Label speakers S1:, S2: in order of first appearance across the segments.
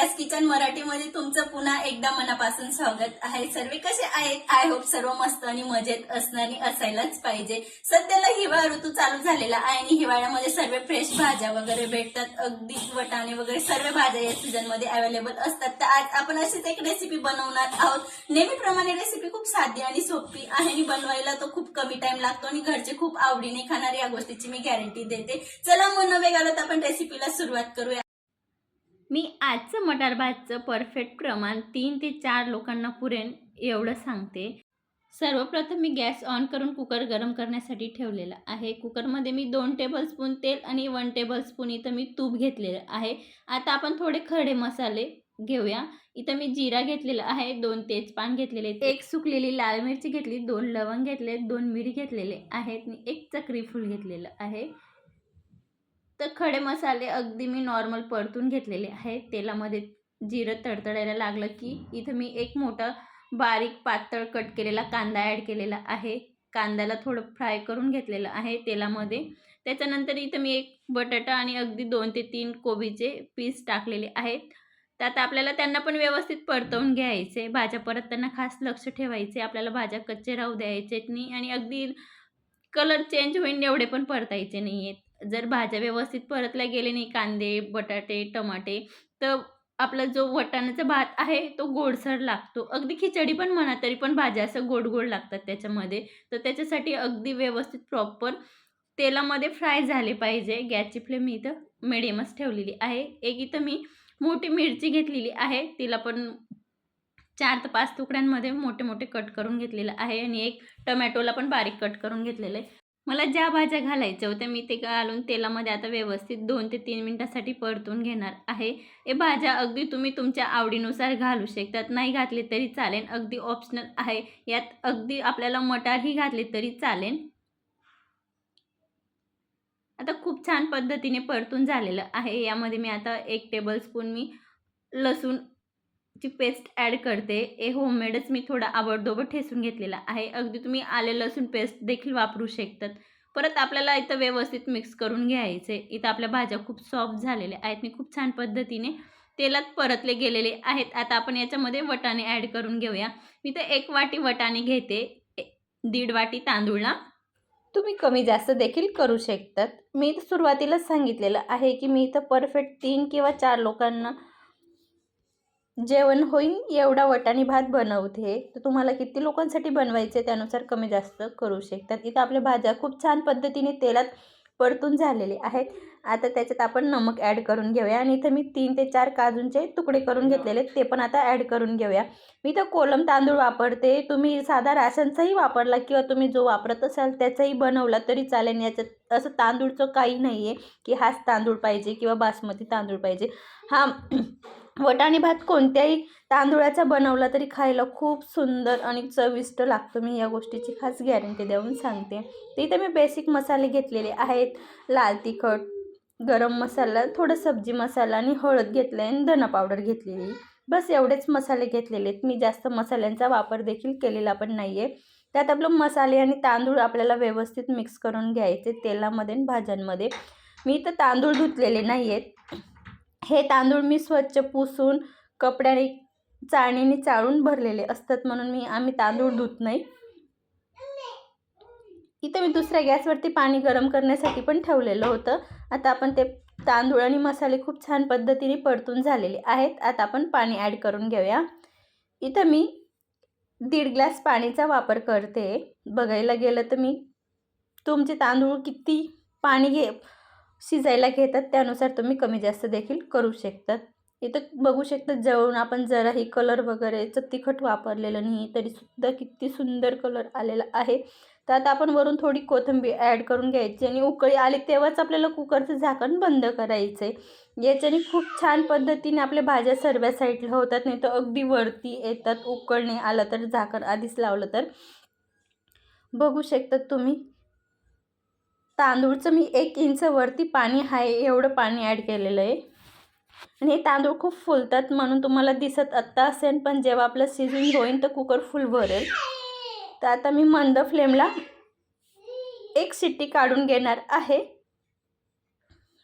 S1: रियाज किचन मराठीमध्ये तुमचं पुन्हा एकदा मनापासून स्वागत आहे। सर्व कसे आहेत? आय होप सर्व मस्त आणि मजेत असणारी असायलाच पाहिजे। सध्याला हिवाळा ऋतू चालू झालेला आहे आणि हिवाळ्यामध्ये सर्व फ्रेश भाज्या वगैरे भेटतात। अगदी वटाणे वगैरे सर्व भाज्या या सीझन मध्ये अवेलेबल असतात। तर आज आपण अशीच एक रेसिपी बनवणार आहोत। नेहमीप्रमाणे रेसिपी खूप साधी आणि सोपी आहे आणि बनवायला तो खूप कमी टाइम लागतो आणि घरचे खूप आवडीने खाणार या गोष्टीची मी गॅरंटी देते। चला मग न वेळ घालवता आपण रेसिपीला सुरुवात करूया।
S2: मी आजचं मटार भातचं परफेक्ट प्रमाण 3 ते 4 लोकांना पुरेल एवढं सांगते। सर्वप्रथम मी गॅस ऑन करून कुकर गरम करण्यासाठी ठेवलेला आहे। कुकरमध्ये मी 2 टेबलस्पून तेल आणि 1 टेबलस्पून इथं मी तूप घेतलेलं आहे। आता आपण थोडे खडे मसाले घेऊया। इथं मी जिरा घेतलेला आहे, 2 तेजपान घेतलेले, 1 सुकलेली लाल मिरची घेतली, 2 लवंग घेतले, 2 मिरी घेतलेले आहेत आणि 1 चक्री फूल घेतलेलं आहे। तर खडे मसाले अगदी मी नॉर्मल परतून घेतलेले आहेत। तेलामध्ये जिरं तडतडायला लागलं की इथं मी एक मोठा बारीक पातळ कट केलेला कांदा ॲड केलेला आहे। कांद्याला थोडं फ्राय करून घेतलेलं आहे तेलामध्ये। त्याच्यानंतर इथं मी एक बटाटा आणि अगदी 2 ते 3 कोबीचे पीस टाकलेले आहेत। त्यात आपल्याला त्यांना पण व्यवस्थित परतवून घ्यायचे। भाज्या परतताना खास लक्ष ठेवायचे, आपल्याला भाज्या कच्चे राहू द्यायचे नाही आणि अगदी कलर चेंज होईन एवढे पण परतायचे नाही आहेत। जर भाज्या व्यवस्थित परतल्या गेले नाही, कांदे, बटाटे, टमाटे, तर आपला जो वाटाण्याचा भात आहे तो गोडसर लागतो। अगदी खिचडी पण म्हणा तरी पण भाज्या असं गोड गोड लागतात त्याच्यामध्ये। तर त्याच्यासाठी अगदी व्यवस्थित प्रॉपर तेलामध्ये फ्राय झाले पाहिजे। गॅसची फ्लेम मी इथं मिडियमच ठेवलेली आहे। एक इथं मी मोठी मिरची घेतलेली आहे, तिला पण 4 ते 5 तुकड्यांमध्ये मोठे मोठे कट करून घेतलेलं आहे आणि एक टोमॅटोला पण बारीक कट करून घेतलेलं आहे। मला ज्या भाज्या घालायच्या होत्या मी ते घालून तेलामध्ये आता व्यवस्थित 2 ते 3 मिनिटासाठी परतून घेणार आहे। हे भाज्या अगदी तुम्ही तुमच्या आवडीनुसार घालू शकतात, नाही घातले तरी चालेल, अगदी ऑप्शनल आहे। यात अगदी आपल्याला मटारही घातले तरी चालेल। आता खूप छान पद्धतीने परतून झालेलं आहे। यामध्ये मी आता 1 टेबलस्पून मी लसूण ची पेस्ट ॲड करते। हे होममेडच मी थोडा आबडधोबड ठेचून घेतलेला आहे। अगदी तुम्ही आले लसूण पेस्ट देखील वापरू शकतात। परत आपल्याला इथं व्यवस्थित मिक्स करून घ्यायचे। इथं आपल्या भाज्या खूप सॉफ्ट झालेल्या आहेत आणि खूप छान पद्धतीने तेलात परतले गेलेले आहेत। आता आपण याच्यामध्ये वटाणे ॲड करून घेऊया। मी इथं 1 वाटी वटाणे घेते, 1.5 वाटी तांदूळला तुम्ही कमी जास्त देखील करू शकतात। मी इथं सुरुवातीलाच सांगितलेलं आहे की मी इथं परफेक्ट 3 किंवा 4 लोकांना जेवण होईल एवढा वटाणी भात बनवते। तर तुम्हाला किती लोकांसाठी बनवायचे त्यानुसार कमी जास्त करू शकतात। इथं आपल्या भाज्या खूप छान पद्धतीने तेलात परतून झालेले आहेत। आता त्याच्यात आपण नमक ॲड करून घेऊया आणि इथं मी 3 ते 4 काजूंचे तुकडे करून घेतलेले ते पण आता ॲड करून घेऊया। मी इथं कोलम तांदूळ वापरते, तुम्ही साधा राशनचाही वापरला किंवा तुम्ही जो वापरत असाल त्याचाही बनवला तरी चालेल। याच्यात असं तांदूळचं काही नाही आहे की हाच तांदूळ पाहिजे किंवा बासमती तांदूळ पाहिजे। हा वटाणी भात कोणत्याही तांदूळाचा बनवला तरी खायला खूप सुंदर आणि चविष्ट लागतो। मी या गोष्टीची खास गॅरंटी देऊन सांगते। तर इथे मी बेसिक मसाले घेतलेले आहेत, लाल तिखट, गरम मसाला, थोडं सब्जी मसाला आणि हळद घेतलं आणि धना पावडर घेतलेली, बस एवढेच मसाले घेतलेले आहेत। मी जास्त मसाल्यांचा वापर देखील केलेला पण नाही आहे। त्यात आपलं मसाले आणि तांदूळ आपल्याला व्यवस्थित मिक्स करून घ्यायचे तेलामध्ये आणि भाज्यांमध्ये। मी इथं तांदूळ धुतलेले नाही आहेत, हे तांदूळ मी स्वच्छ पुसून कपड्याने चाळणीने चाळून भरलेले असतात, म्हणून आम्ही तांदूळ धुत नाही। इथं मी दुसऱ्या गॅसवरती पाणी गरम करण्यासाठी पण ठेवलेलं होतं। आता आपण ते तांदूळ आणि मसाले खूप छान पद्धतीने परतून झालेले आहेत। आता आपण पाणी ॲड करून घेऊया। इथं मी 1.5 ग्लास पाणीचा वापर करते। बघायला गेलं तर मी तुमचे तांदूळ किती पाणी शिजायला घेतात त्यानुसार तुम्ही कमी जास्त देखील करू शकतात। इथं बघू शकता जवळून आपण जराही कलर वगैरेचं तिखट वापरलेलं नाही तरीसुद्धा किती सुंदर कलर आलेला आहे। तर आता आपण वरून थोडी कोथिंबीर ॲड करून घ्यायची आणि उकळी आली तेव्हाच आपल्याला कुकरचं झाकण बंद करायचं आहे। याच्याने खूप छान पद्धतीने आपल्या भाज्या सर्व साईडला होतात, नाही तर अगदी वरती येतात। उकळणे आलं तर झाकण आधीच लावलं तर बघू शकता तुम्ही तांदूळचं मी 1 इंच वरती पाणी आहे एवढं पाणी ॲड केलेलं आहे आणि हे तांदूळ खूप फुलतात म्हणून तुम्हाला दिसत आत्ता असेल, पण जेव्हा आपलं शिजून होईल तर कुकर फुल भरेल। तर आता मी मंद फ्लेमला 1 शिट्टी काढून घेणार आहे।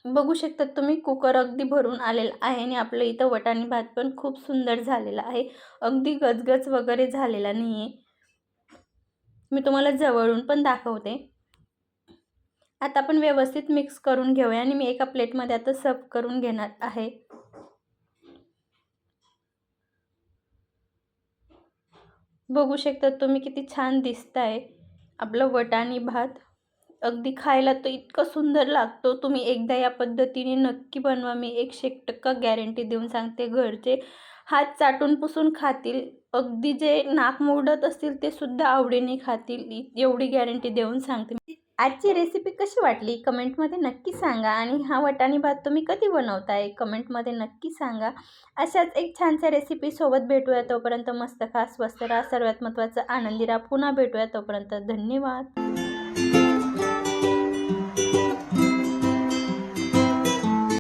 S2: बघू शकता तुम्ही कुकर अगदी भरून आलेला आहे आणि आपलं इथं वाटाणे भात पण खूप सुंदर झालेला आहे. अगदी गजगज वगैरे झालेला नाही आहे. मी तुम्हाला जवळून पण दाखवते. आता आपण व्यवस्थित मिक्स करून घेऊया आणि मी एका प्लेटमध्ये आता सर्व करून घेणार आहे. बघू शकता तुम्ही किती छान दिसतंय आपलं वाटाणे भात. अगदी खायला तर इतकं सुंदर लागतो. तुम्ही एकदा या पद्धतीने नक्की बनवा. मी 100% गॅरंटी देऊन सांगते. घरचे हात चाटून पुसून खातील. अगदी जे नाक मुरडत असतील ते सुद्धा आवडीने खातील. एवढी गॅरंटी देऊन सांगते. आजची रेसिपी कशी वाटली कमेंटमध्ये नक्की सांगा आणि हा वाटाणे भात तुम्ही कधी बनवताय कमेंटमध्ये नक्की सांगा. अशाच एक छानशा रेसिपीसोबत भेटूया. तोपर्यंत मस्त खा, स्वस्त राहा, सर्वात महत्त्वाचं आनंदी राहा. पुन्हा भेटूया. तोपर्यंत धन्यवाद.